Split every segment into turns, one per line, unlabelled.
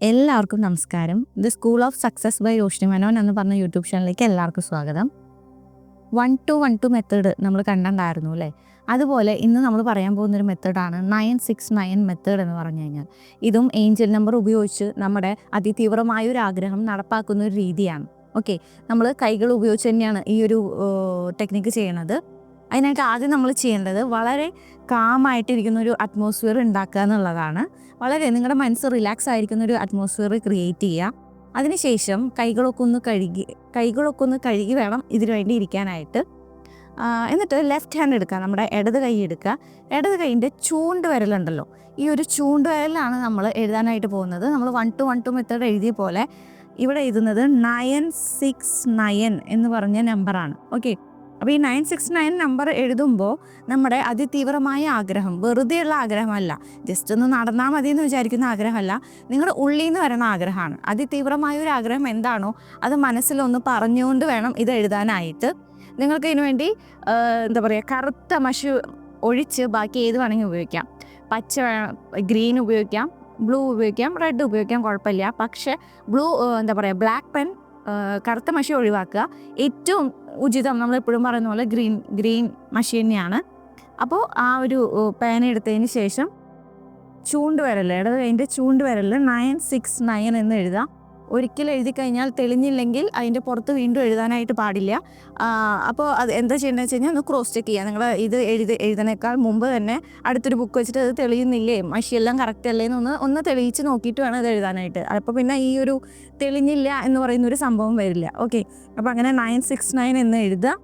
എല്ലാവർക്കും നമസ്കാരം. ഇത് school of success by Roshni Menon എന്ന് പറഞ്ഞ യൂട്യൂബ് ചാനലിലേക്ക് എല്ലാവർക്കും സ്വാഗതം. 1-to-1-to മെത്തേഡ് നമ്മൾ കണ്ടിട്ടുണ്ടായിരുന്നു അല്ലേ? അതുപോലെ ഇന്ന് നമ്മൾ പറയാൻ പോകുന്നൊരു മെത്തേഡാണ് 969 മെത്തേഡ് എന്ന് പറഞ്ഞു കഴിഞ്ഞാൽ. ഇതും ഏഞ്ചൽ നമ്പർ ഉപയോഗിച്ച് നമ്മുടെ അതിതീവ്രമായൊരു ആഗ്രഹം നടപ്പാക്കുന്ന ഒരു രീതിയാണ്. ഓക്കെ, നമ്മൾ കൈകൾ ഉപയോഗിച്ച് തന്നെയാണ് ഈ ഒരു ടെക്നിക്ക് ചെയ്യണത്. അതിനായിട്ട് ആദ്യം നമ്മൾ ചെയ്യേണ്ടത് വളരെ കാമായിട്ടിരിക്കുന്ന ഒരു അറ്റ്മോസ്ഫിയർ ഉണ്ടാക്കുക എന്നുള്ളതാണ്. വളരെ നിങ്ങളുടെ മനസ്സ് റിലാക്സ് ആയിരിക്കുന്ന ഒരു അറ്റ്മോസ്ഫിയർ ക്രിയേറ്റ് ചെയ്യുക. അതിനുശേഷം കൈകളൊക്കെ ഒന്ന് കഴുകി വേണം ഇതിനു വേണ്ടി ഇരിക്കാനായിട്ട്. എന്നിട്ട് ലെഫ്റ്റ് ഹാൻഡ് എടുക്കുക, നമ്മുടെ ഇടത് കൈ എടുക്കുക. ഇടത് കൈയിൻ്റെ ചൂണ്ട് വിരലുണ്ടല്ലോ, ഈ ഒരു ചൂണ്ട് വിരലാണ് നമ്മൾ എഴുതാനായിട്ട് പോകുന്നത്. നമ്മൾ 1-to-1-to മെത്തേഡ് എഴുതിയ പോലെ ഇവിടെ എഴുതുന്നത് 969 എന്ന് പറഞ്ഞ നമ്പറാണ്. ഓക്കെ, അപ്പോൾ ഈ 969 നമ്പർ എഴുതുമ്പോൾ നമ്മുടെ അതിതീവ്രമായ ആഗ്രഹം, വെറുതെയുള്ള ആഗ്രഹമല്ല, ജസ്റ്റ് ഒന്ന് നടന്നാൽ മതി എന്ന് വിചാരിക്കുന്ന ആഗ്രഹമല്ല, നിങ്ങളുടെ ഉള്ളിൽ നിന്ന് വരുന്ന ആഗ്രഹമാണ്. അതിതീവ്രമായ ഒരു ആഗ്രഹം എന്താണോ അത് മനസ്സിലൊന്ന് പറഞ്ഞുകൊണ്ട് വേണം ഇത് എഴുതാനായിട്ട്. നിങ്ങൾക്ക് ഇതിനു വേണ്ടി കറുത്ത മഷി ഒഴിച്ച് ബാക്കി ഏത് വേണമെങ്കിൽ ഉപയോഗിക്കാം. പച്ച, ഗ്രീൻ ഉപയോഗിക്കാം, ബ്ലൂ ഉപയോഗിക്കാം, റെഡ് ഉപയോഗിക്കാം, കുഴപ്പമില്ല. പക്ഷേ ബ്ലാക്ക് പെൻ, കറുത്ത മഷി ഒഴിവാക്കുക. ഏറ്റവും ഉചിതം നമ്മളെപ്പോഴും പറയുന്ന പോലെ ഗ്രീൻ മഷി തന്നെയാണ്. അപ്പോൾ ആ ഒരു പേന എടുത്തതിന് ശേഷം ചൂണ്ടുവിരൽ, ഇടത് കൈൻ്റെ ചൂണ്ടുവിരലിൽ 969 എന്ന് എഴുതാം. ഒരിക്കൽ എഴുതി കഴിഞ്ഞാൽ തെളിഞ്ഞില്ലെങ്കിൽ അതിൻ്റെ പുറത്ത് വീണ്ടും എഴുതാനായിട്ട് പാടില്ല. അപ്പോൾ അത് എന്താ ചെയ്യേണ്ടതെന്ന് വെച്ച് കഴിഞ്ഞാൽ ഒന്ന് ക്രോസ് ചെക്ക് ചെയ്യുക. നിങ്ങൾ ഇത് എഴുതുന്നേക്കാൾ മുമ്പ് തന്നെ അടുത്തൊരു ബുക്ക് വെച്ചിട്ട് അത് തെളിയുന്നില്ലേ, മഷിയെല്ലാം കറക്റ്റ് അല്ലേ ഒന്ന് തെളിയിച്ച് നോക്കിയിട്ട് വേണം ഇത് എഴുതാനായിട്ട്. അപ്പോൾ പിന്നെ ഈ ഒരു തെളിഞ്ഞില്ല എന്ന് പറയുന്നൊരു സംഭവം വരില്ല. ഓക്കെ, അപ്പോൾ അങ്ങനെ 969 എന്ന് എഴുതുക.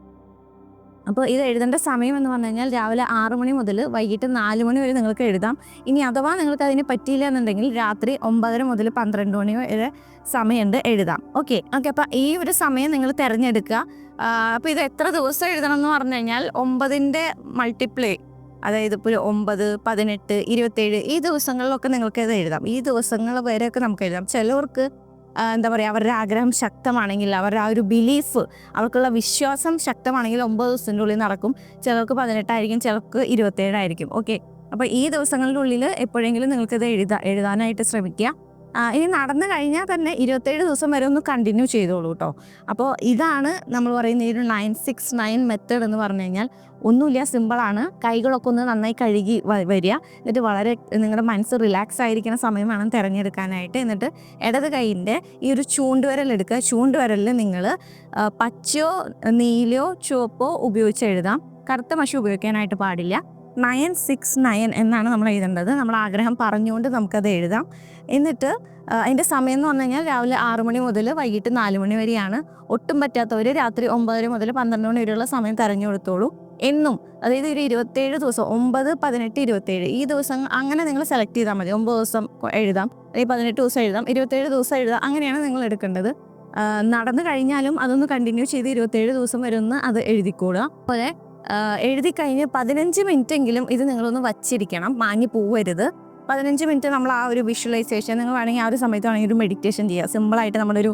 അപ്പോൾ ഇത് എഴുതേണ്ട സമയം എന്ന് പറഞ്ഞു കഴിഞ്ഞാൽ രാവിലെ 6 മണി മുതൽ വൈകിട്ട് 4 മണി വരെ നിങ്ങൾക്ക് എഴുതാം. ഇനി അഥവാ നിങ്ങൾക്ക് അതിന് പറ്റിയില്ല എന്നുണ്ടെങ്കിൽ രാത്രി 9:30 മുതൽ 12 മണി വരെ സമയമുണ്ട്, എഴുതാം. ഓക്കെ, അപ്പോൾ ഈ ഒരു സമയം നിങ്ങൾ തിരഞ്ഞെടുക്കുക. അപ്പോൾ ഇത് എത്ര ദിവസം എഴുതണം എന്ന് പറഞ്ഞു കഴിഞ്ഞാൽ 9ൻ്റെ മൾട്ടിപ്ലൈ, അതായത് ഇപ്പോൾ 9, 18, 27 ഈ ദിവസങ്ങളിലൊക്കെ നിങ്ങൾക്ക് ഇത് എഴുതാം. ഈ ദിവസങ്ങൾ വരെയൊക്കെ നമുക്ക് എഴുതാം. ചിലവർക്ക് അവരുടെ ആഗ്രഹം ശക്തമാണെങ്കിൽ, അവരുടെ ആ ഒരു ബിലീഫ്, അവർക്കുള്ള വിശ്വാസം ശക്തമാണെങ്കിൽ 9 ദിവസത്തിൻ്റെ ഉള്ളിൽ നടക്കും. ചിലർക്ക് 18 ആയിരിക്കും, ചിലർക്ക് 27 ആയിരിക്കും. ഓക്കെ, അപ്പോൾ ഈ ദിവസങ്ങളുടെ ഉള്ളിൽ എപ്പോഴെങ്കിലും നിങ്ങൾക്കിത് എഴുതാനായിട്ട് ശ്രമിക്കുക. ഇനി നടന്നു കഴിഞ്ഞാൽ തന്നെ 27 ദിവസം വരെ ഒന്ന് കണ്ടിന്യൂ ചെയ്തോളൂ കേട്ടോ. അപ്പോൾ ഇതാണ് നമ്മൾ പറയുന്ന ഈ ഒരു 969 മെത്തേഡ് എന്ന് പറഞ്ഞു കഴിഞ്ഞാൽ. ഒന്നുമില്ല, സിമ്പിളാണ്. കൈകളൊക്കെ ഒന്ന് നന്നായി കഴുകി വരിക. എന്നിട്ട് വളരെ നിങ്ങളുടെ മനസ്സ് റിലാക്സ് ആയിരിക്കുന്ന സമയം വേണം തിരഞ്ഞെടുക്കാനായിട്ട്. എന്നിട്ട് ഇടത് കൈയിൻ്റെ ഈ ഒരു ചൂണ്ടുവിരൽ എടുക്കുക. ചൂണ്ടുവിരലിൽ നിങ്ങൾ പച്ചയോ നീലയോ ചുവപ്പോ ഉപയോഗിച്ച് എഴുതാം. കറുത്ത മഷി ഉപയോഗിക്കാനായിട്ട് പാടില്ല. 969 എന്നാണ് നമ്മൾ എഴുതേണ്ടത്. നമ്മൾ ആഗ്രഹം പറഞ്ഞുകൊണ്ട് നമുക്കത് എഴുതാം. എന്നിട്ട് അതിൻ്റെ സമയം എന്ന് പറഞ്ഞു കഴിഞ്ഞാൽ രാവിലെ 6 മണി മുതൽ വൈകിട്ട് 4 മണി വരെയാണ്. ഒട്ടും പറ്റാത്തവർ രാത്രി 9:30 മുതൽ 12 മണി വരെയുള്ള സമയം തിരഞ്ഞെടുത്തോളൂ. എന്നും, അതായത് ഒരു 27 ദിവസം, 9, 18, 27 ഈ ദിവസം അങ്ങനെ നിങ്ങൾ സെലക്ട് ചെയ്താൽ മതി. 9 ദിവസം എഴുതാം, അല്ലെങ്കിൽ 18 ദിവസം എഴുതാം, 27 ദിവസം എഴുതാം. അങ്ങനെയാണ് നിങ്ങൾ എടുക്കേണ്ടത്. നടന്നു കഴിഞ്ഞാലും അതൊന്ന് കണ്ടിന്യൂ ചെയ്ത് 27 ദിവസം വരെ ഒന്ന് അത് എഴുതിക്കോളുക. അതുപോലെ എഴുതി കഴിഞ്ഞ് 15 മിനിറ്റെങ്കിലും ഇത് നിങ്ങളൊന്ന് വച്ചിരിക്കണം, മാഞ്ഞു പോവരുത്. 15 മിനിറ്റ് നമ്മൾ ആ ഒരു വിഷ്വലൈസേഷൻ, നിങ്ങൾ വേണമെങ്കിൽ ആ ഒരു സമയത്ത് വേണമെങ്കിൽ ഒരു മെഡിറ്റേഷൻ ചെയ്യാം. സിമ്പിളായിട്ട് നമ്മളൊരു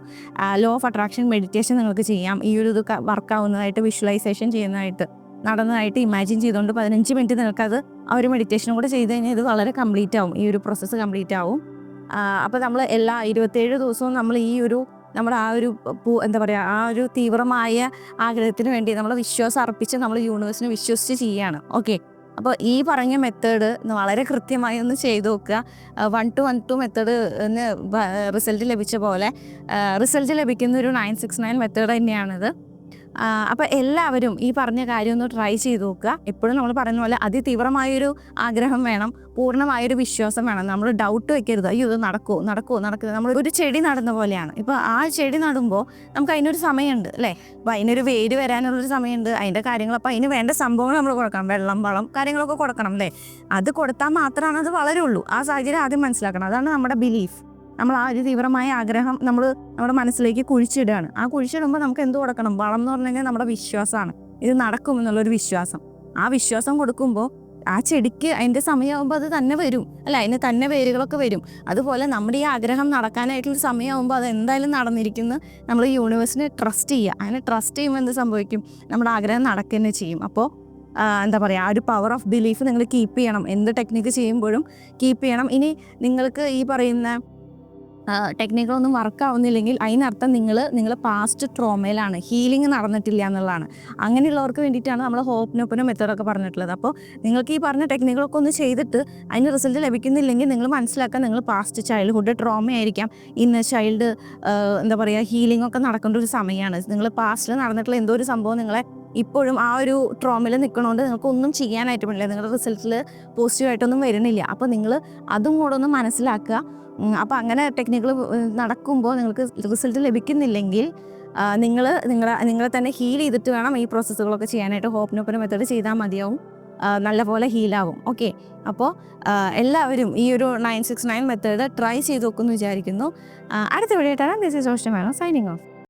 ലോ ഓഫ് അട്രാക്ഷൻ മെഡിറ്റേഷൻ നിങ്ങൾക്ക് ചെയ്യാം. ഈ ഒരു ഇത് വർക്കാവുന്നതായിട്ട്, വിഷ്വലൈസേഷൻ ചെയ്യുന്നതായിട്ട്, നടന്നതായിട്ട് ഇമാജിൻ ചെയ്തുകൊണ്ട് 15 മിനിറ്റ് നിങ്ങൾക്കത് ആ ഒരു മെഡിറ്റേഷനും കൂടെ ചെയ്ത് കഴിഞ്ഞാൽ ഇത് വളരെ കംപ്ലീറ്റ് ആവും, ഈ ഒരു പ്രോസസ്സ് കംപ്ലീറ്റ് ആവും. അപ്പോൾ നമ്മൾ എല്ലാ 27 ദിവസവും നമ്മൾ ഈ ഒരു നമ്മുടെ ആ ഒരു ആ ഒരു തീവ്രമായ ആഗ്രഹത്തിന് വേണ്ടി നമ്മൾ വിശ്വാസം അർപ്പിച്ച് നമ്മൾ യൂണിവേഴ്സിനെ വിശ്വസിച്ച് ചെയ്യുകയാണ്. ഓക്കെ, അപ്പോൾ ഈ പറഞ്ഞ മെത്തേഡ് വളരെ കൃത്യമായി ഒന്ന് ചെയ്ത് നോക്കുക. 1-to-1-to മെത്തേഡ് റിസൾട്ട് ലഭിച്ച പോലെ റിസൾട്ട് ലഭിക്കുന്ന ഒരു 969 മെത്തേഡ് തന്നെയാണിത്. അപ്പോൾ എല്ലാവരും ഈ പറഞ്ഞ കാര്യം ഒന്ന് ട്രൈ ചെയ്ത് നോക്കുക. എപ്പോഴും നമ്മൾ പറയുന്ന പോലെ അതിതീവ്രമായൊരു ആഗ്രഹം വേണം, പൂർണ്ണമായൊരു വിശ്വാസം വേണം. നമ്മൾ ഡൗട്ട് വെക്കരുത്, അയ്യോ ഇത് നടക്കുമോ. നമ്മൾ ഒരു ചെടി നടുന്ന പോലെയാണ്. ഇപ്പോൾ ആ ചെടി നടുമ്പോൾ നമുക്ക് അതിനൊരു സമയമുണ്ട് അല്ലേ? അപ്പോൾ അതിനൊരു വേര് വരാനുള്ളൊരു സമയമുണ്ട്, അതിൻ്റെ കാര്യങ്ങൾ. അപ്പോൾ അതിന് വേണ്ട സംഭവങ്ങൾ നമ്മൾ കൊടുക്കണം, വെള്ളം, വളം, കാര്യങ്ങളൊക്കെ കൊടുക്കണം അല്ലേ? അത് കൊടുത്താൽ മാത്രമാണ് അത് വളരുള്ളൂ. ആ സാഹചര്യം ആദ്യം മനസ്സിലാക്കണം. അതാണ് നമ്മുടെ ബിലീഫ്. നമ്മൾ ആ ഒരു തീവ്രമായ ആഗ്രഹം നമ്മുടെ മനസ്സിലേക്ക് കുഴിച്ചിടുകയാണ്. ആ കുഴിച്ചിടുമ്പോൾ നമുക്ക് എന്ത് കൊടുക്കണം? വളം എന്ന് പറഞ്ഞു കഴിഞ്ഞാൽ നമ്മുടെ വിശ്വാസമാണ്. ഇത് നടക്കുമെന്നുള്ളൊരു വിശ്വാസം. ആ വിശ്വാസം കൊടുക്കുമ്പോൾ ആ ചെടിക്ക് അതിൻ്റെ സമയമാകുമ്പോൾ അത് തന്നെ വരും അല്ല, അതിന് തന്നെ വേരുകളൊക്കെ വരും. അതുപോലെ നമ്മുടെ ഈ ആഗ്രഹം നടക്കാനായിട്ടുള്ള സമയമാകുമ്പോൾ അത് എന്തായാലും നടന്നിരിക്കുന്നു. നമ്മൾ യൂണിവേഴ്സിനെ ട്രസ്റ്റ് ചെയ്യുക. അങ്ങനെ ട്രസ്റ്റ് ചെയ്യുമ്പോൾ എന്ത് സംഭവിക്കും? നമ്മുടെ ആഗ്രഹം നടക്കുക ചെയ്യും. അപ്പോൾ ആ ഒരു പവർ ഓഫ് ബിലീഫ് നിങ്ങൾ കീപ്പ് ചെയ്യണം. എന്ത് ടെക്നിക്ക് ചെയ്യുമ്പോഴും കീപ്പ് ചെയ്യണം. ഇനി നിങ്ങൾക്ക് ഈ പറയുന്ന ടെക്നിക്കുകളൊന്നും വർക്ക് ആവുന്നില്ലെങ്കിൽ അതിനർത്ഥം നിങ്ങൾ പാസ്റ്റ് ട്രോമയിലാണ്, ഹീലിംഗ് നടന്നിട്ടില്ല എന്നുള്ളതാണ്. അങ്ങനെയുള്ളവർക്ക് വേണ്ടിയിട്ടാണ് നമ്മൾ ഹോപ്നോപ്പനോ മെത്തേഡൊക്കെ പറഞ്ഞിട്ടുള്ളത്. അപ്പോൾ നിങ്ങൾക്ക് ഈ പറഞ്ഞ ടെക്നിക്കുകളൊക്കെ ഒന്ന് ചെയ്തിട്ട് അതിന് റിസൾട്ട് ലഭിക്കുന്നില്ലെങ്കിൽ നിങ്ങൾ മനസ്സിലാക്കുക നിങ്ങൾ പാസ്റ്റ് ചൈൽഡ്ഹുഡ് ട്രോമ ആയിരിക്കാം, ഇന്നർ ചൈൽഡ് എന്താ പറയുക ഹീലിംഗ് ഒക്കെ നടക്കേണ്ട ഒരു സമയമാണ്. നിങ്ങൾ പാസ്റ്റിൽ നടന്നിട്ടുള്ള എന്തോ ഒരു സംഭവം നിങ്ങളെ ഇപ്പോഴും ആ ഒരു ട്രോമയിൽ നിൽക്കണോണ്ട് നിങ്ങൾക്ക് ഒന്നും ചെയ്യാനായിട്ട് പറ്റില്ല, നിങ്ങളുടെ റിസൾട്ടിൽ പോസിറ്റീവായിട്ടൊന്നും വരുന്നില്ല. അപ്പോൾ നിങ്ങൾ അതും കൂടെ ഒന്ന് മനസ്സിലാക്കുക. അപ്പോൾ അങ്ങനെ ടെക്നിക്കുകൾ നടക്കുമ്പോൾ നിങ്ങൾക്ക് റിസൾട്ട് ലഭിക്കുന്നില്ലെങ്കിൽ നിങ്ങളെ തന്നെ ഹീൽ ചെയ്തിട്ട് വേണം ഈ പ്രോസസ്സുകളൊക്കെ ചെയ്യാനായിട്ട്. ഹോപ്നോപ്പന മെത്തേഡ് ചെയ്താൽ മതിയാവും, നല്ലപോലെ ഹീലാവും. ഓക്കെ, അപ്പോൾ എല്ലാവരും ഈ ഒരു 969 മെത്തേഡ് ട്രൈ ചെയ്ത് നോക്കുമെന്ന് വിചാരിക്കുന്നു. അടുത്ത വീഡിയോ ആയിട്ടാണ് ദിസ് ഈസ് ഓഷ്ടമാണ് സൈനിങ് ഓഫ്.